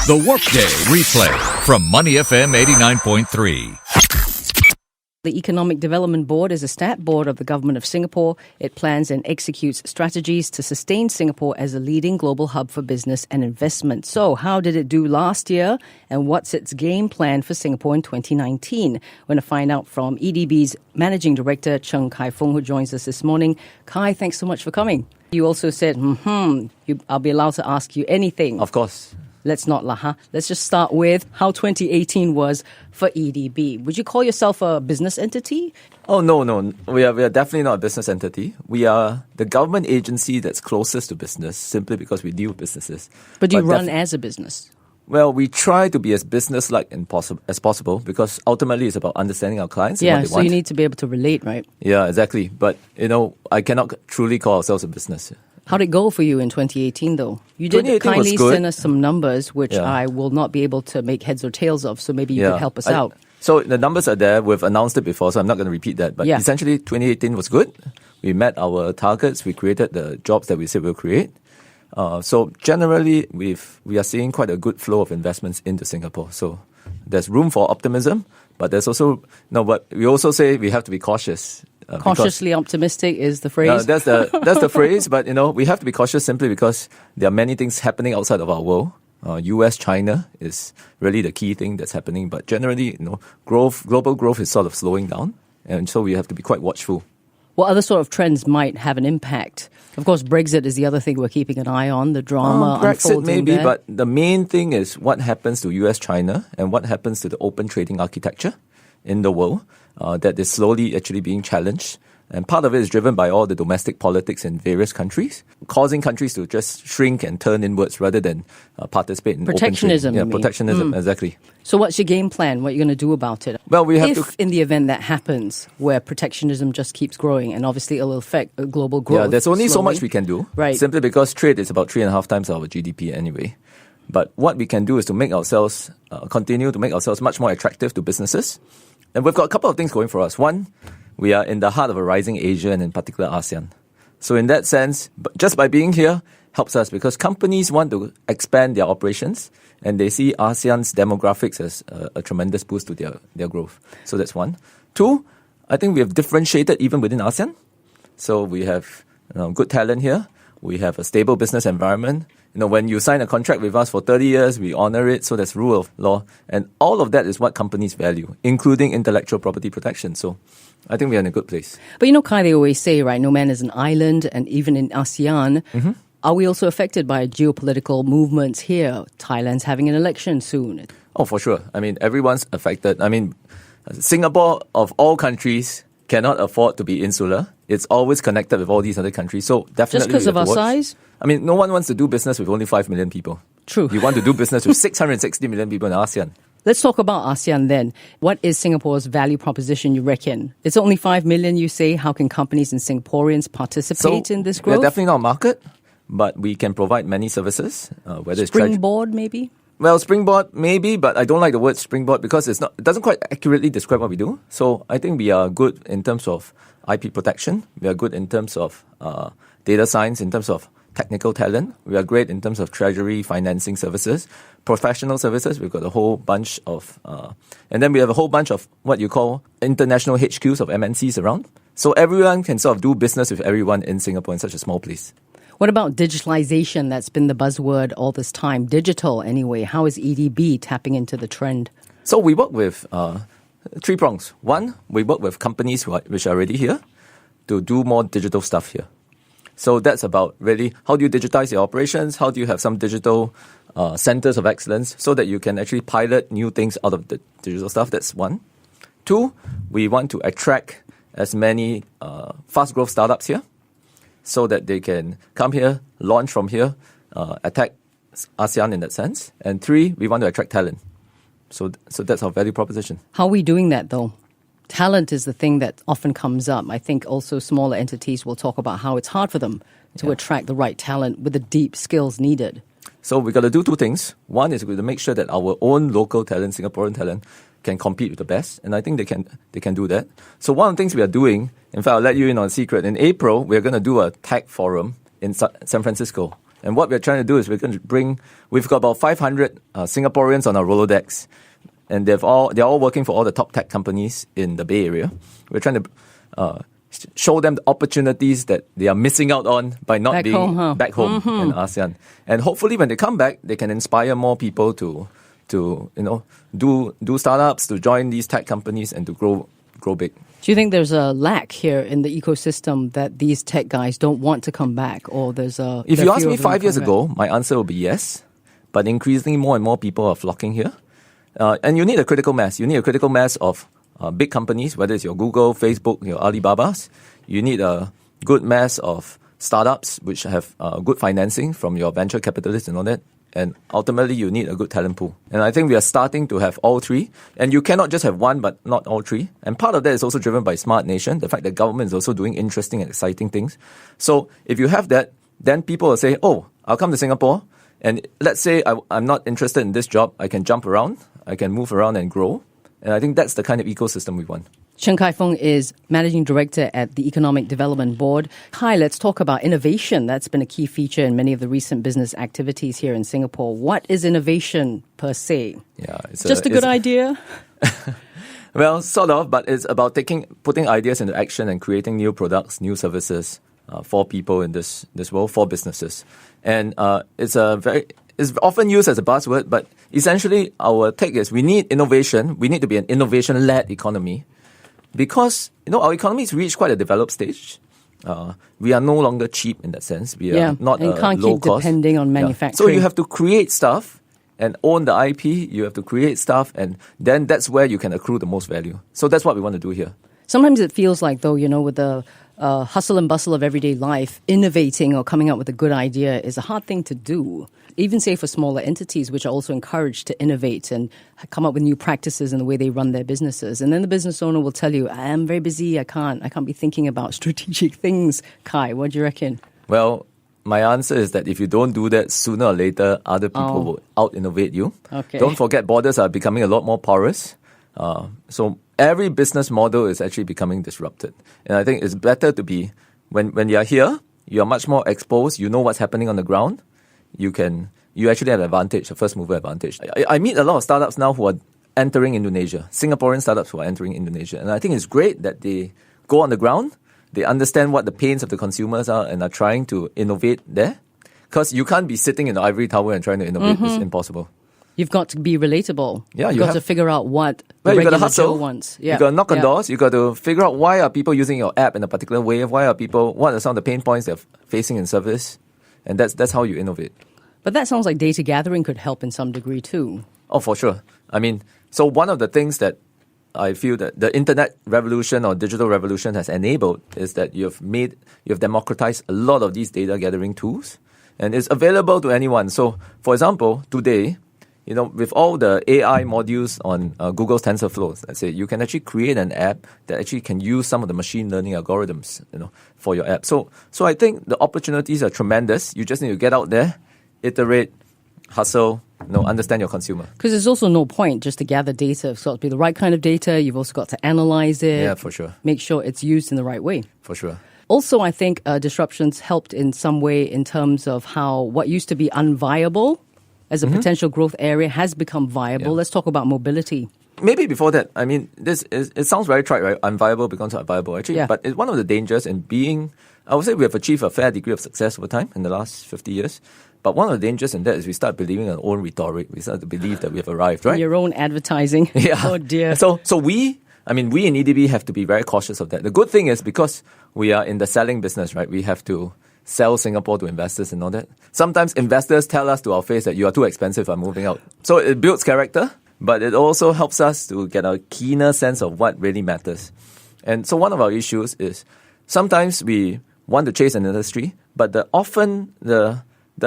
The Workday Replay from Money FM 89.3. The Economic Development Board is a stat board of the Government of Singapore. It plans and executes strategies to sustain Singapore as a leading global hub for business and investment. So, how did it do last year, and what's its game plan for Singapore in 2019? We're going to find out from EDB's Managing Director, Chng Fong, who joins us this morning. Kai, thanks so much for coming. You also said, I'll be allowed to ask you anything. Of course. Let's not laha. Let's just start with how 2018 was for EDB. Would you call yourself a business entity? Oh, no. We are definitely not a business entity. We are the government agency that's closest to business simply because we deal with businesses. But do you run as a business? Well, we try to be as business-like as possible because ultimately it's about understanding our clients and what they want. You need to be able to relate, right? Yeah, exactly. But, I cannot truly call ourselves a business. How did it go for you in 2018, though? You did kindly send us some numbers, which I will not be able to make heads or tails of, so maybe you could help us out. So the numbers are there. We've announced it before, so I'm not going to repeat that. But essentially, 2018 was good. We met our targets. We created the jobs that we said we'll create. So generally, we are seeing quite a good flow of investments into Singapore. So there's room for optimism, but there's also but we also say we have to be cautious. Cautiously optimistic is the phrase. That's the phrase. But we have to be cautious simply because there are many things happening outside of our world. U.S., China is really the key thing that's happening. But generally, global growth is sort of slowing down, and so we have to be quite watchful. What other sort of trends might have an impact? Of course, Brexit is the other thing we're keeping an eye on, the drama Brexit unfolding maybe, there. but the main thing is what happens to US, China, and what happens to the open trading architecture in the world that is slowly actually being challenged. And part of it is driven by all the domestic politics in various countries, causing countries to just shrink and turn inwards rather than participate in protectionism. Open trade. Protectionism, exactly. So what's your game plan? What are you going to do about it? Well, we have in the event that happens, where protectionism just keeps growing, and obviously it'll affect global growth. Yeah, there's only so much we can do. Right. Simply because trade is about 3.5 times our GDP anyway. But what we can do is to make ourselves, continue to make ourselves much more attractive to businesses. And we've got a couple of things going for us. One, we are in the heart of a rising Asia and in particular ASEAN. So in that sense, just by being here helps us because companies want to expand their operations and they see ASEAN's demographics as a tremendous boost to their growth. So that's one. Two, I think we have differentiated even within ASEAN. So we have good talent here. We have a stable business environment. When you sign a contract with us for 30 years, we honor it. So that's rule of law. And all of that is what companies value, including intellectual property protection. So I think we're in a good place. But Kai, they always say, right, no man is an island. And even in ASEAN, are we also affected by geopolitical movements here? Thailand's having an election soon. Oh, for sure. Everyone's affected. Singapore, of all countries, cannot afford to be insular. It's always connected with all these other countries. So definitely, just because of our size? No one wants to do business with only 5 million people. True. You want to do business with 660 million people in ASEAN. Let's talk about ASEAN then. What is Singapore's value proposition, you reckon? It's only 5 million, you say. How can companies and Singaporeans participate in this growth? We're definitely not a market, but we can provide many services. Whether Springboard, maybe? Well, Springboard, maybe, but I don't like the word Springboard because it doesn't quite accurately describe what we do. So I think we are good in terms of IP protection. We are good in terms of data science, in terms of technical talent. We are great in terms of treasury, financing services, professional services. We've got a whole bunch of, and then we have a whole bunch of what you call international HQs of MNCs around. So everyone can sort of do business with everyone in Singapore in such a small place. What about digitalization? That's been the buzzword all this time. Digital, anyway. How is EDB tapping into the trend? So we work with 3 prongs. One, we work with companies which are already here to do more digital stuff here. So that's about really how do you digitize your operations? How do you have some digital centers of excellence so that you can actually pilot new things out of the digital stuff? That's one. Two, we want to attract as many fast growth startups here so that they can come here, launch from here, attack ASEAN in that sense. And three, we want to attract talent. So that's our value proposition. How are we doing that, though? Talent is the thing that often comes up. I think also smaller entities will talk about how it's hard for them to attract the right talent with the deep skills needed. So we've got to do 2 things. One is we have to make sure that our own local talent, Singaporean talent, can compete with the best. And I think they can do that. So one of the things we are doing, in fact, I'll let you in on a secret. In April, we're going to do a tech forum in San Francisco. And what we're trying to do is we've got about 500 Singaporeans on our Rolodex, and they're all working for all the top tech companies in the Bay Area. We're trying to show them the opportunities that they are missing out on by not back being home, back home in ASEAN. And hopefully when they come back, they can inspire more people to do startups, to join these tech companies and to grow big. Do you think there's a lack here in the ecosystem that these tech guys don't want to come back, or there's a... If you asked me 5 years ago, my answer would be yes. But increasingly more and more people are flocking here. And you need a critical mass. You need a critical mass of big companies, whether it's your Google, Facebook, your Alibabas. You need a good mass of startups which have good financing from your venture capitalists and all that. And ultimately, you need a good talent pool. And I think we are starting to have all three. And you cannot just have one, but not all three. And part of that is also driven by Smart Nation, the fact that government is also doing interesting and exciting things. So if you have that, then people will say, oh, I'll come to Singapore. And let's say I'm not interested in this job. I can jump around. I can move around and grow. And I think that's the kind of ecosystem we want. Chng Fong is Managing Director at the Economic Development Board. Hi, let's talk about innovation. That's been a key feature in many of the recent business activities here in Singapore. What is innovation per se? Yeah, it's just a good idea? Well, sort of, but it's about putting ideas into action and creating new products, new services for people in this world, for businesses. And it's often used as a buzzword, but essentially our take is we need innovation. We need to be an innovation-led economy. Because, our economy has reached quite a developed stage. We are no longer cheap in that sense. We are not and can't low keep cost. Depending on manufacturing. So you have to create stuff and own the IP. You have to create stuff, and then that's where you can accrue the most value. So that's what we want to do here. Sometimes it feels like, though, with the hustle and bustle of everyday life, innovating or coming up with a good idea is a hard thing to do. Even say for smaller entities, which are also encouraged to innovate and come up with new practices in the way they run their businesses. And then the business owner will tell you, I am very busy, I can't be thinking about strategic things. Kai, what do you reckon? Well, my answer is that if you don't do that, sooner or later, other people will out-innovate you. Okay. Don't forget, borders are becoming a lot more porous. So every business model is actually becoming disrupted. And I think it's better to be, when you are here, you are much more exposed, you know what's happening on the ground. You actually have an advantage, a first mover advantage. I meet a lot of startups now who are entering Indonesia, Singaporean startups who are entering Indonesia. And I think it's great that they go on the ground, they understand what the pains of the consumers are and are trying to innovate there. Because you can't be sitting in the ivory tower and trying to innovate. It's impossible. You've got to be relatable. Yeah, You've got to figure out what the you got to regular hustle. Joe wants. Yeah. You got to knock on doors. You got to figure out why are people using your app in a particular way. What are some of the pain points they're facing in service. And that's how you innovate. But that sounds like data gathering could help in some degree too. Oh, for sure. I mean, so one of the things that I feel that the internet revolution or digital revolution has enabled is that you've democratized a lot of these data gathering tools, and it's available to anyone. So, for example, today, with all the AI modules on Google's TensorFlow, let's say, you can actually create an app that actually can use some of the machine learning algorithms, for your app. So I think the opportunities are tremendous. You just need to get out there, iterate, hustle, understand your consumer. Because there's also no point just to gather data. It's got to be the right kind of data. You've also got to analyze it. Yeah, for sure. Make sure it's used in the right way. For sure. Also, I think disruptions helped in some way in terms of how what used to be unviable as a potential growth area has become viable. Yeah. Let's talk about mobility. Maybe before that, I mean, it sounds very trite, right? Unviable becomes unviable, actually. Yeah. But it's one of the dangers in being, I would say we have achieved a fair degree of success over time in the last 50 years. But one of the dangers in that is we start believing in our own rhetoric. We start to believe that we have arrived, right? Your own advertising. Yeah. Oh, dear. So we in EDB have to be very cautious of that. The good thing is because we are in the selling business, right? We have to sell Singapore to investors and all that. Sometimes investors tell us to our face that you are too expensive, I'm moving out. So it builds character, but it also helps us to get a keener sense of what really matters. And so one of our issues is sometimes we want to chase an industry, but the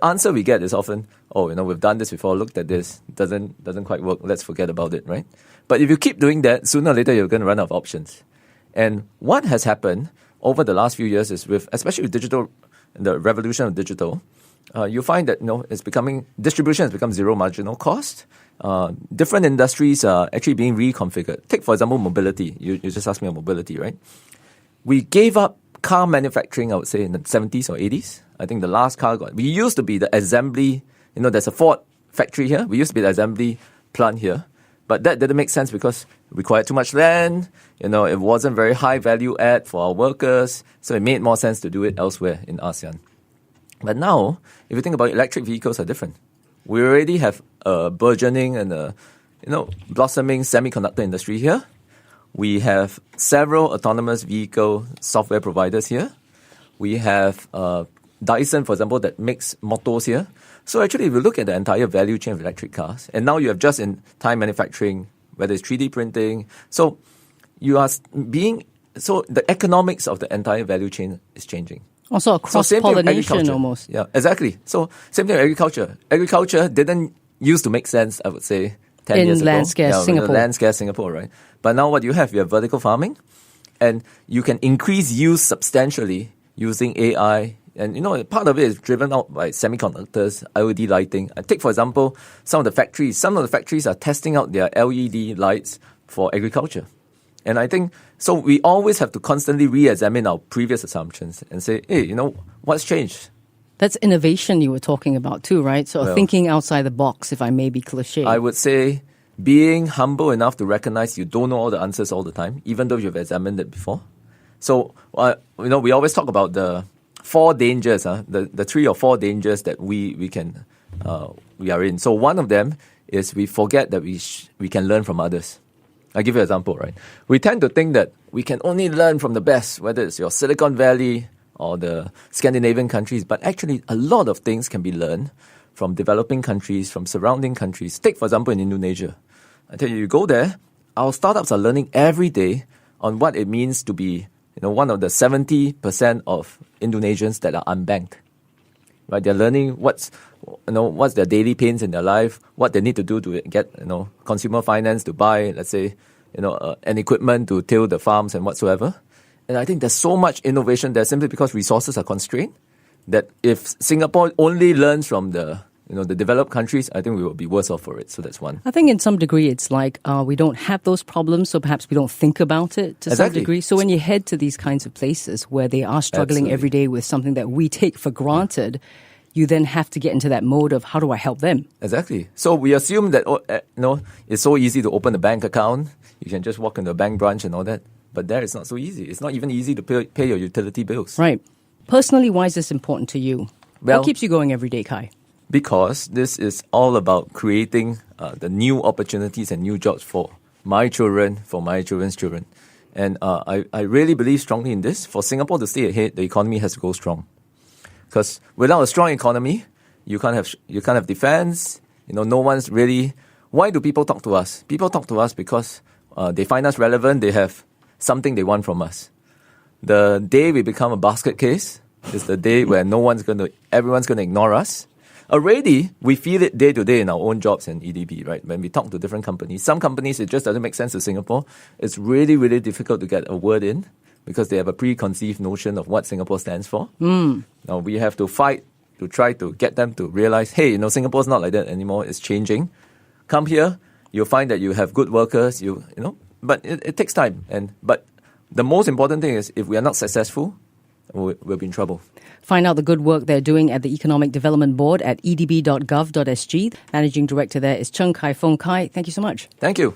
answer we get is often, we've done this before, looked at this, doesn't quite work, let's forget about it, right? But if you keep doing that, sooner or later you're going to run out of options. And what has happened over the last few years is especially with digital, the revolution of digital, you find that distribution has become zero marginal cost. Different industries are actually being reconfigured. Take, for example, mobility. You just asked me about mobility, right? We gave up car manufacturing, I would say, in the 70s or 80s. I think the last car we used to be the assembly, there's a Ford factory here. We used to be the assembly plant here. But that didn't make sense because it required too much land. It wasn't very high value add for our workers. So it made more sense to do it elsewhere in ASEAN. But now, if you think about it, electric vehicles are different. We already have a burgeoning and a blossoming semiconductor industry here. We have several autonomous vehicle software providers here. We have Dyson, for example, that makes motors here. So actually, if you look at the entire value chain of electric cars, and now you have just-in-time manufacturing, whether it's 3D printing, so the economics of the entire value chain is changing. Also a cross-pollination almost. Yeah, exactly. So same thing with agriculture. Agriculture didn't used to make sense, I would say, 10 years ago. In land-scarce Singapore. In land-scarce Singapore, right? But now what you have vertical farming, and you can increase yield substantially using AI. And, part of it is driven out by semiconductors, LED lighting. I take, for example, some of the factories. Some of the factories are testing out their LED lights for agriculture. And I think, so we always have to constantly re-examine our previous assumptions and say, hey, what's changed? That's innovation you were talking about too, right? So thinking outside the box, if I may be cliche. I would say being humble enough to recognize you don't know all the answers all the time, even though you've examined it before. So, we always talk about the 4 dangers, the 3 or 4 dangers that we are in. So one of them is we forget that we can learn from others. I'll give you an example, right? We tend to think that we can only learn from the best, whether it's your Silicon Valley or the Scandinavian countries, but actually a lot of things can be learned from developing countries, from surrounding countries. Take, for example, in Indonesia. I tell you go there, our startups are learning every day on what it means to be one of the 70% of Indonesians that are unbanked. Right? They're learning what's their daily pains in their life, what they need to do to get, consumer finance to buy, let's say, an equipment to till the farms and whatsoever. And I think there's so much innovation there simply because resources are constrained that if Singapore only learns from the developed countries, I think we will be worse off for it. So that's one. I think in some degree it's like we don't have those problems, so perhaps we don't think about it to some degree. So when you head to these kinds of places where they are struggling every day with something that we take for granted, you then have to get into that mode of how do I help them? Exactly. So we assume that it's so easy to open a bank account. You can just walk into a bank branch and all that. But there it's not so easy. It's not even easy to pay your utility bills. Right. Personally, why is this important to you? Well, what keeps you going every day, Kai? Because this is all about creating the new opportunities and new jobs for my children, for my children's children. And I really believe strongly in this. For Singapore to stay ahead, the economy has to go strong. Because without a strong economy, you can't have defense. No one's really. Why do people talk to us? People talk to us because they find us relevant. They have something they want from us. The day we become a basket case is the day where everyone's gonna ignore us. Already, we feel it day to day in our own jobs and EDB, right? When we talk to different companies, some companies it just doesn't make sense to Singapore. It's really, really difficult to get a word in because they have a preconceived notion of what Singapore stands for. Now we have to fight to try to get them to realize, hey, Singapore's not like that anymore. It's changing. Come here, you'll find that you have good workers. But it takes time. But the most important thing is if we are not successful, we'll be in trouble. Find out the good work they're doing at the Economic Development Board at edb.gov.sg. Managing Director there is Chng Kai Fong. Kai, thank you so much. Thank you.